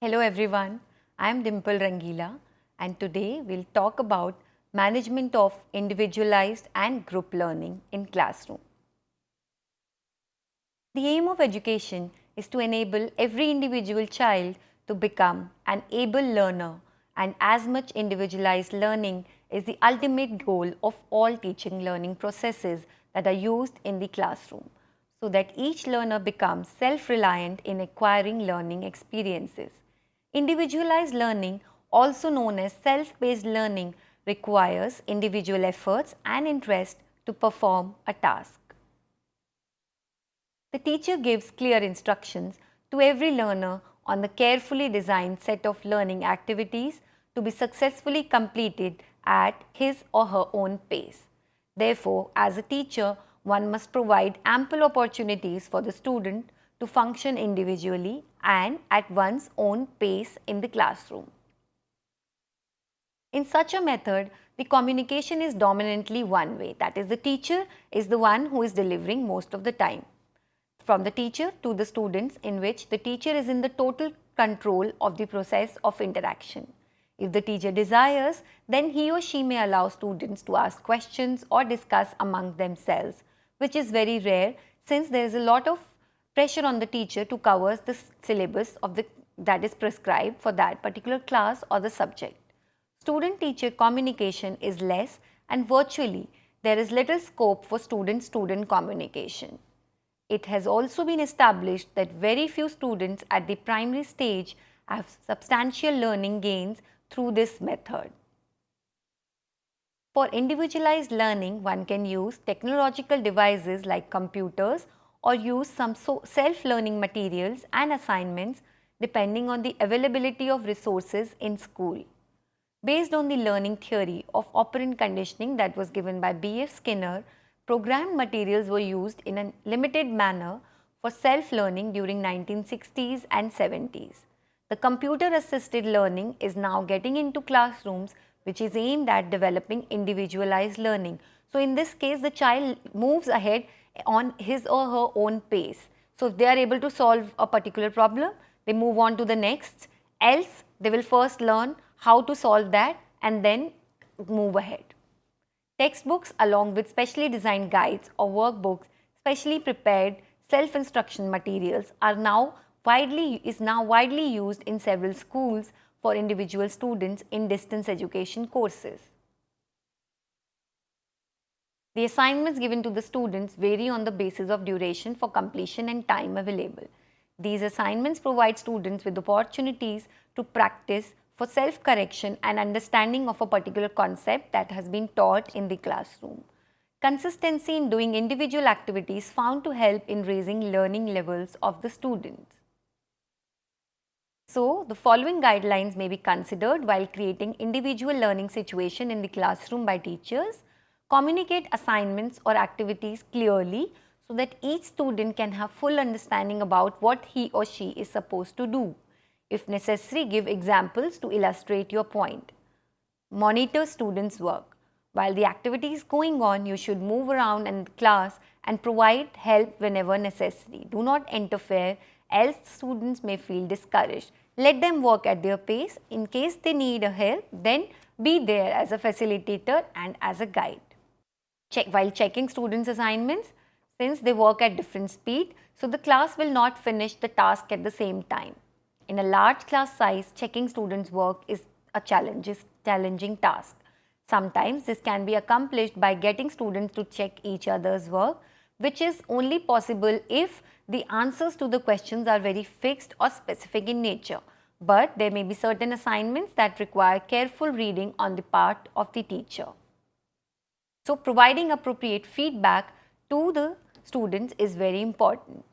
Hello everyone, I am Dimple Rangila and today we will talk about management of individualized and group learning in classroom. The aim of education is to enable every individual child to become an able learner, and as much individualized learning is the ultimate goal of all teaching learning processes that are used in the classroom, so that each learner becomes self-reliant in acquiring learning experiences. Individualized learning, also known as self-paced learning, requires individual efforts and interest to perform a task. The teacher gives clear instructions to every learner on the carefully designed set of learning activities to be successfully completed at his or her own pace. Therefore, as a teacher, one must provide ample opportunities for the student to function individually and at one's own pace in the classroom. In such a method, the communication is dominantly one way, that is, the teacher is the one who is delivering most of the time. From the teacher to the students, in which the teacher is in the total control of the process of interaction. If the teacher desires, then he or she may allow students to ask questions or discuss among themselves, which is very rare since there is a lot of pressure on the teacher to cover the syllabus that is prescribed for that particular class or the subject. Student-teacher communication is less, and virtually there is little scope for student-student communication. It has also been established that very few students at the primary stage have substantial learning gains through this method. For individualized learning, one can use technological devices like computers or use some self-learning materials and assignments depending on the availability of resources in school. Based on the learning theory of operant conditioning that was given by B.F. Skinner, programmed materials were used in a limited manner for self-learning during 1960s and 70s. The computer-assisted learning is now getting into classrooms, which is aimed at developing individualized learning. So, in this case, the child moves ahead on his or her own pace. So, if they are able to solve a particular problem, they move on to the next, else they will first learn how to solve that and then move ahead. Textbooks along with specially designed guides or workbooks, specially prepared self-instruction materials are now widely used in several schools for individual students in distance education courses. The assignments given to the students vary on the basis of duration for completion and time available. These assignments provide students with opportunities to practice for self-correction and understanding of a particular concept that has been taught in the classroom. Consistency in doing individual activities found to help in raising learning levels of the students. So, the following guidelines may be considered while creating individual learning situation in the classroom by teachers. Communicate assignments or activities clearly so that each student can have full understanding about what he or she is supposed to do. If necessary, give examples to illustrate your point. Monitor students' work. While the activity is going on, you should move around in class and provide help whenever necessary. Do not interfere, else students may feel discouraged. Let them work at their pace. In case they need a help, then be there as a facilitator and as a guide. While checking students' assignments, since they work at different speed, so the class will not finish the task at the same time. In a large class size, checking students' work is a challenging task. Sometimes this can be accomplished by getting students to check each other's work, which is only possible if the answers to the questions are very fixed or specific in nature. But there may be certain assignments that require careful reading on the part of the teacher. So, providing appropriate feedback to the students is very important.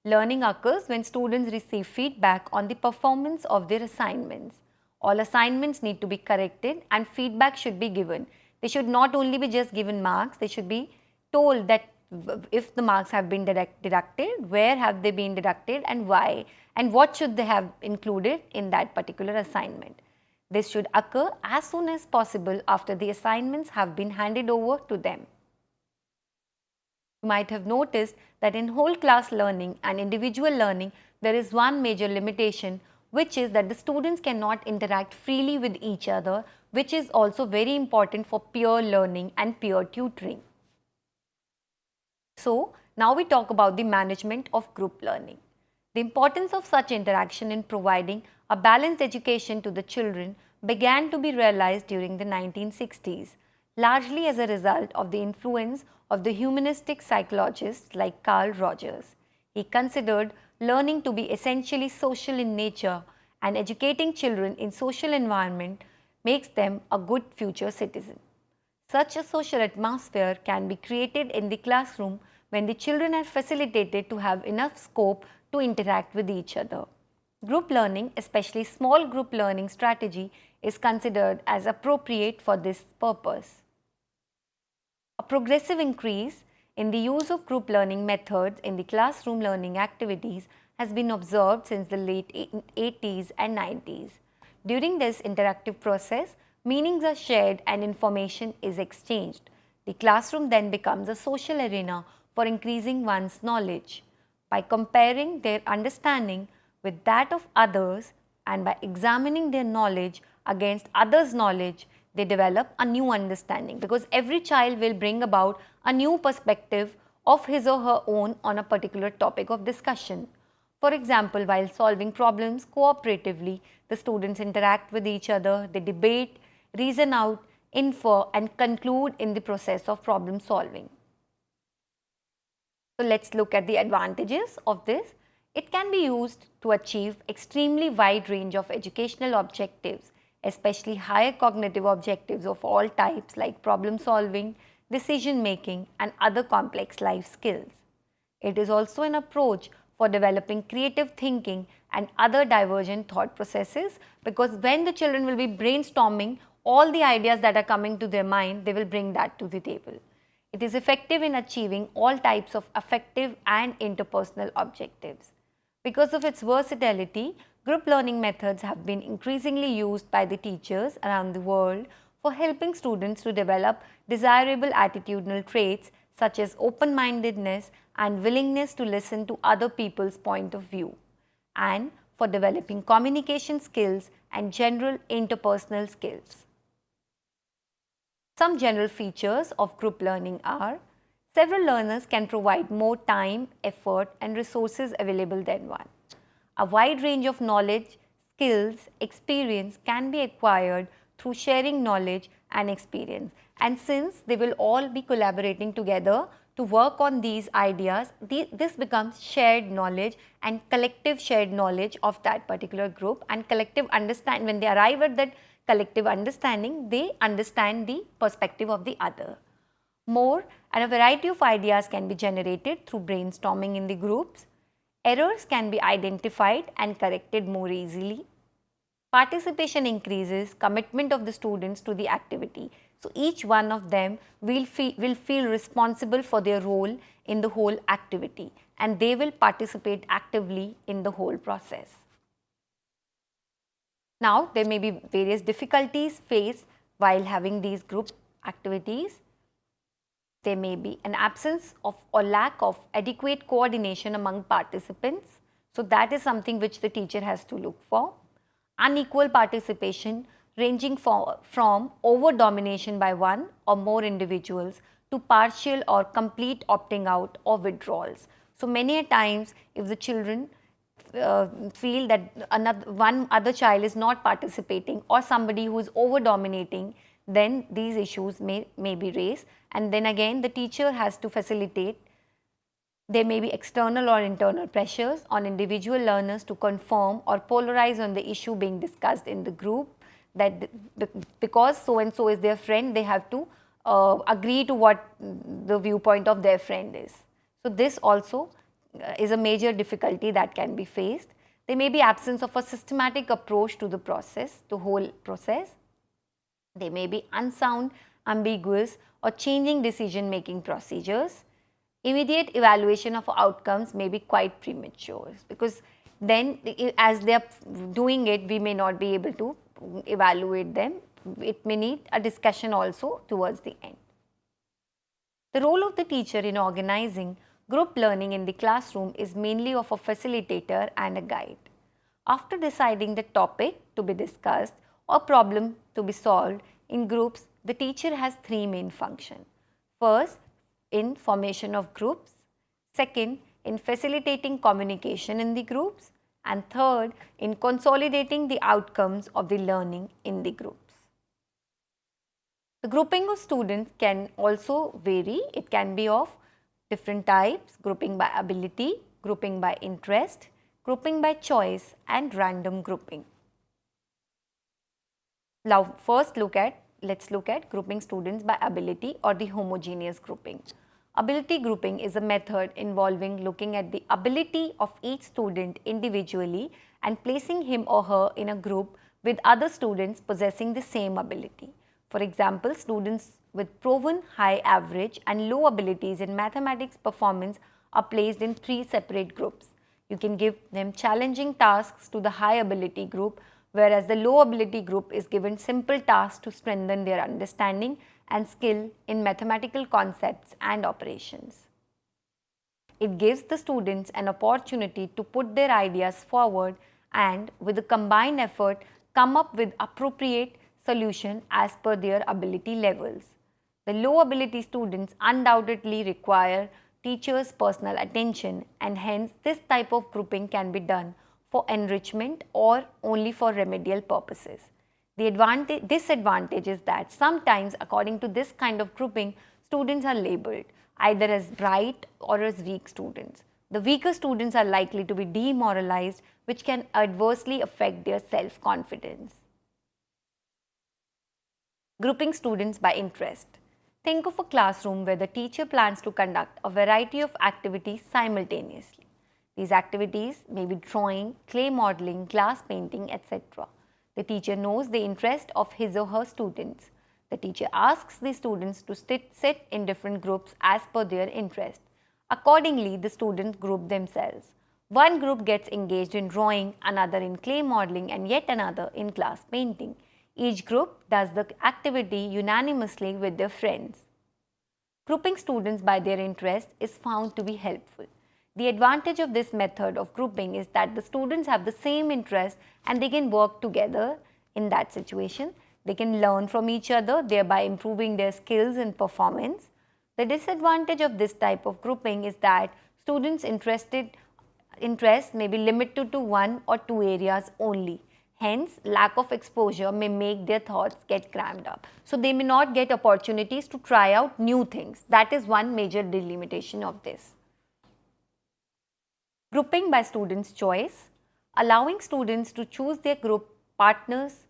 Learning occurs when students receive feedback on the performance of their assignments. All assignments need to be corrected and feedback should be given. They should not only be just given marks, they should be told that if the marks have been deducted, where have they been deducted and why, and what should they have included in that particular assignment. This should occur as soon as possible after the assignments have been handed over to them. You might have noticed that in whole class learning and individual learning, there is one major limitation which is that the students cannot interact freely with each other, which is also very important for peer learning and peer tutoring. So, now we talk about the management of group learning. The importance of such interaction in providing a balanced education to the children began to be realized during the 1960s, largely as a result of the influence of the humanistic psychologists like Carl Rogers. He considered learning to be essentially social in nature, and educating children in social environment makes them a good future citizen. Such a social atmosphere can be created in the classroom when the children are facilitated to have enough scope to interact with each other. Group learning, especially small group learning strategy, is considered as appropriate for this purpose. A progressive increase in the use of group learning methods in the classroom learning activities has been observed since the late 80s and 90s. During this interactive process, meanings are shared and information is exchanged. The classroom then becomes a social arena for increasing one's knowledge. By comparing their understanding with that of others and by examining their knowledge against others' knowledge, they develop a new understanding, because every child will bring about a new perspective of his or her own on a particular topic of discussion. For example, while solving problems cooperatively, the students interact with each other, they debate, reason out, infer and conclude in the process of problem solving. So, let us look at the advantages of this. It can be used to achieve extremely wide range of educational objectives, especially higher cognitive objectives of all types like problem solving, decision making and other complex life skills. It is also an approach for developing creative thinking and other divergent thought processes, because when the children will be brainstorming all the ideas that are coming to their mind, they will bring that to the table. It is effective in achieving all types of affective and interpersonal objectives. Because of its versatility, group learning methods have been increasingly used by the teachers around the world for helping students to develop desirable attitudinal traits such as open-mindedness and willingness to listen to other people's point of view, and for developing communication skills and general interpersonal skills. Some general features of group learning are: several learners can provide more time, effort and resources available than one. A wide range of knowledge, skills, experience can be acquired through sharing knowledge and experience. And since they will all be collaborating together to work on these ideas, this becomes shared knowledge and collective shared knowledge of that particular group, and collective understand. When they arrive at that collective understanding, they understand the perspective of the other. More and a variety of ideas can be generated through brainstorming in the groups. Errors can be identified and corrected more easily. Participation increases commitment of the students to the activity. So, each one of them will feel responsible for their role in the whole activity, and they will participate actively in the whole process. Now, there may be various difficulties faced while having these group activities. There may be an absence of or lack of adequate coordination among participants. So, that is something which the teacher has to look for. Unequal participation ranging from over-domination by one or more individuals to partial or complete opting out or withdrawals. So, many a times if the children feel that one other child is not participating or somebody who is over-dominating, then these issues may be raised, and then again the teacher has to facilitate. There may be external or internal pressures on individual learners to conform or polarize on the issue being discussed in the group, that because so and so is their friend, they have to agree to what the viewpoint of their friend is. So, this also is a major difficulty that can be faced. There may be absence of a systematic approach to the process, the whole process. They may be unsound, ambiguous or changing decision making procedures. Immediate evaluation of outcomes may be quite premature, because then as they are doing it, we may not be able to evaluate them. It may need a discussion also towards the end. The role of the teacher in organizing group learning in the classroom is mainly of a facilitator and a guide. After deciding the topic to be discussed or problem to be solved in groups, the teacher has three main functions. First, in formation of groups. Second, in facilitating communication in the groups. And third, in consolidating the outcomes of the learning in the groups. The grouping of students can also vary. It can be of different types: grouping by ability, grouping by interest, grouping by choice, and random grouping. Now, let's look at grouping students by ability or the homogeneous grouping. Ability grouping is a method involving looking at the ability of each student individually and placing him or her in a group with other students possessing the same ability. For example, students with proven high average and low abilities in mathematics performance are placed in three separate groups. You can give them challenging tasks to the high ability group, whereas the low ability group is given simple tasks to strengthen their understanding and skill in mathematical concepts and operations. It gives the students an opportunity to put their ideas forward and, with a combined effort, come up with appropriate solution as per their ability levels. The low ability students undoubtedly require teachers' personal attention, and hence this type of grouping can be done for enrichment or only for remedial purposes. The disadvantage is that sometimes, according to this kind of grouping, students are labeled either as bright or as weak students. The weaker students are likely to be demoralized, which can adversely affect their self-confidence. Grouping students by interest. Think of a classroom where the teacher plans to conduct a variety of activities simultaneously. These activities may be drawing, clay modeling, glass painting, etc. The teacher knows the interest of his or her students. The teacher asks the students to sit in different groups as per their interest. Accordingly, the students group themselves. One group gets engaged in drawing, another in clay modeling, and yet another in glass painting. Each group does the activity unanimously with their friends. Grouping students by their interest is found to be helpful. The advantage of this method of grouping is that the students have the same interest and they can work together in that situation. They can learn from each other, thereby improving their skills and performance. The disadvantage of this type of grouping is that students' interest may be limited to one or two areas only. Hence, lack of exposure may make their thoughts get crammed up. So, they may not get opportunities to try out new things. That is one major delimitation of this. Grouping by students' choice. Allowing students to choose their group partners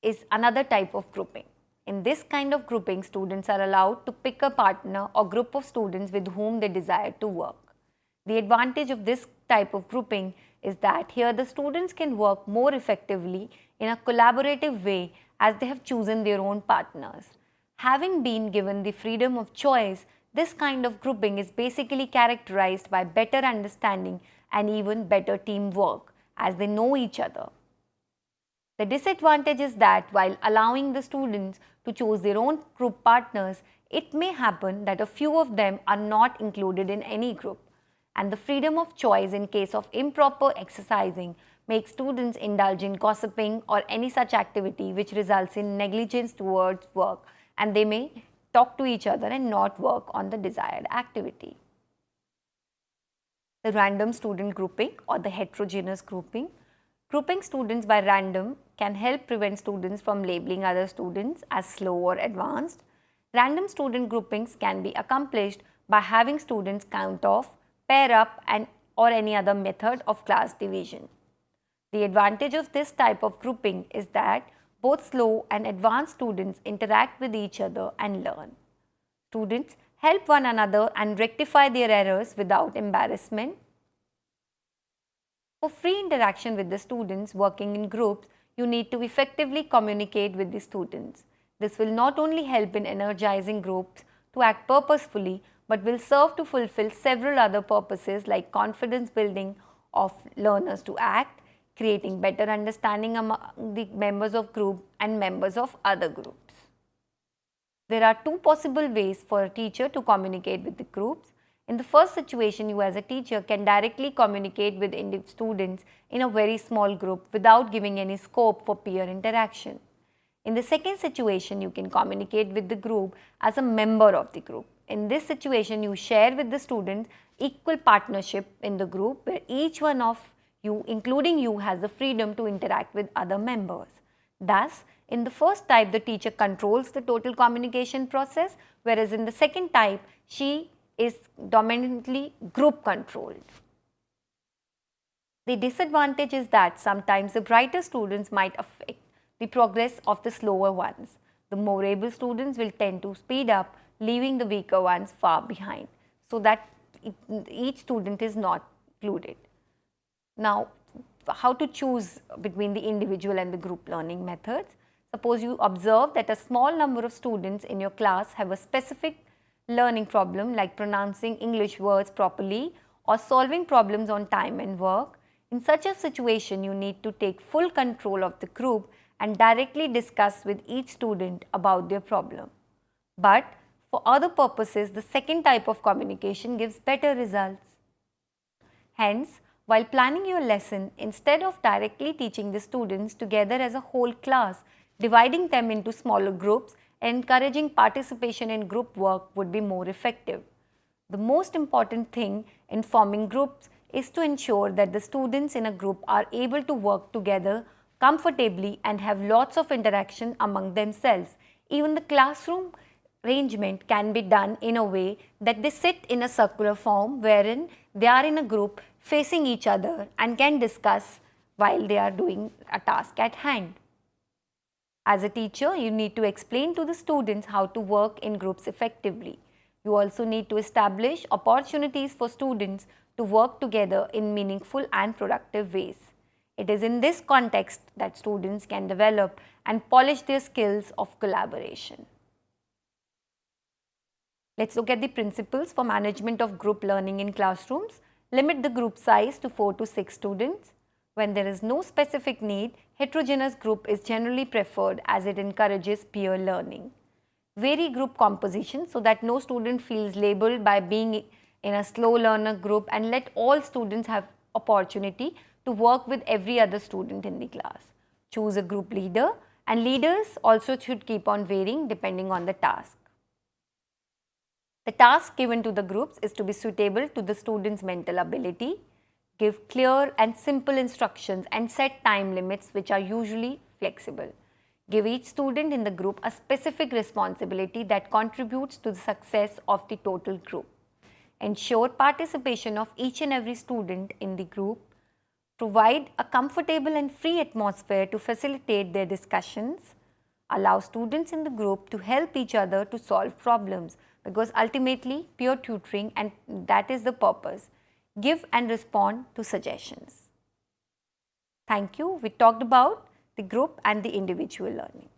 is another type of grouping. In this kind of grouping, students are allowed to pick a partner or group of students with whom they desire to work. The advantage of this type of grouping is that here the students can work more effectively in a collaborative way as they have chosen their own partners. Having been given the freedom of choice, this kind of grouping is basically characterized by better understanding and even better teamwork as they know each other. The disadvantage is that while allowing the students to choose their own group partners, it may happen that a few of them are not included in any group. And the freedom of choice in case of improper exercising makes students indulge in gossiping or any such activity which results in negligence towards work, and they may talk to each other and not work on the desired activity. The random student grouping or the heterogeneous grouping. Grouping students by random can help prevent students from labeling other students as slow or advanced. Random student groupings can be accomplished by having students count off, pair up, or any other method of class division. The advantage of this type of grouping is that both slow and advanced students interact with each other and learn. Students help one another and rectify their errors without embarrassment. For free interaction with the students working in groups, you need to effectively communicate with the students. This will not only help in energizing groups to act purposefully, but will serve to fulfill several other purposes like confidence building of learners to act, creating better understanding among the members of group and members of other groups. There are two possible ways for a teacher to communicate with the groups. In the first situation, you as a teacher can directly communicate with students in a very small group without giving any scope for peer interaction. In the second situation, you can communicate with the group as a member of the group. In this situation, you share with the students equal partnership in the group where each one of you, including you, has the freedom to interact with other members. Thus, in the first type, the teacher controls the total communication process, whereas in the second type, she is dominantly group controlled. The disadvantage is that sometimes the brighter students might affect the progress of the slower ones. The more able students will tend to speed up, leaving the weaker ones far behind, so that each student is not included. Now, how to choose between the individual and the group learning methods? Suppose you observe that a small number of students in your class have a specific learning problem like pronouncing English words properly or solving problems on time and work. In such a situation, you need to take full control of the group and directly discuss with each student about their problem. But for other purposes, the second type of communication gives better results. Hence, while planning your lesson, instead of directly teaching the students together as a whole class, dividing them into smaller groups and encouraging participation in group work would be more effective. The most important thing in forming groups is to ensure that the students in a group are able to work together comfortably and have lots of interaction among themselves. Even the classroom arrangement can be done in a way that they sit in a circular form wherein they are in a group facing each other and can discuss while they are doing a task at hand. As a teacher, you need to explain to the students how to work in groups effectively. You also need to establish opportunities for students to work together in meaningful and productive ways. It is in this context that students can develop and polish their skills of collaboration. Let's look at the principles for management of group learning in classrooms. Limit the group size to 4 to 6 students. When there is no specific need, heterogeneous group is generally preferred as it encourages peer learning. Vary group composition so that no student feels labeled by being in a slow learner group, and let all students have opportunity to work with every other student in the class. Choose a group leader, and leaders also should keep on varying depending on the task. The task given to the groups is to be suitable to the student's mental ability. Give clear and simple instructions and set time limits which are usually flexible. Give each student in the group a specific responsibility that contributes to the success of the total group. Ensure participation of each and every student in the group. Provide a comfortable and free atmosphere to facilitate their discussions. Allow students in the group to help each other to solve problems, because ultimately peer tutoring, and that is the purpose. Give and respond to suggestions. Thank you. We talked about the group and the individual learning.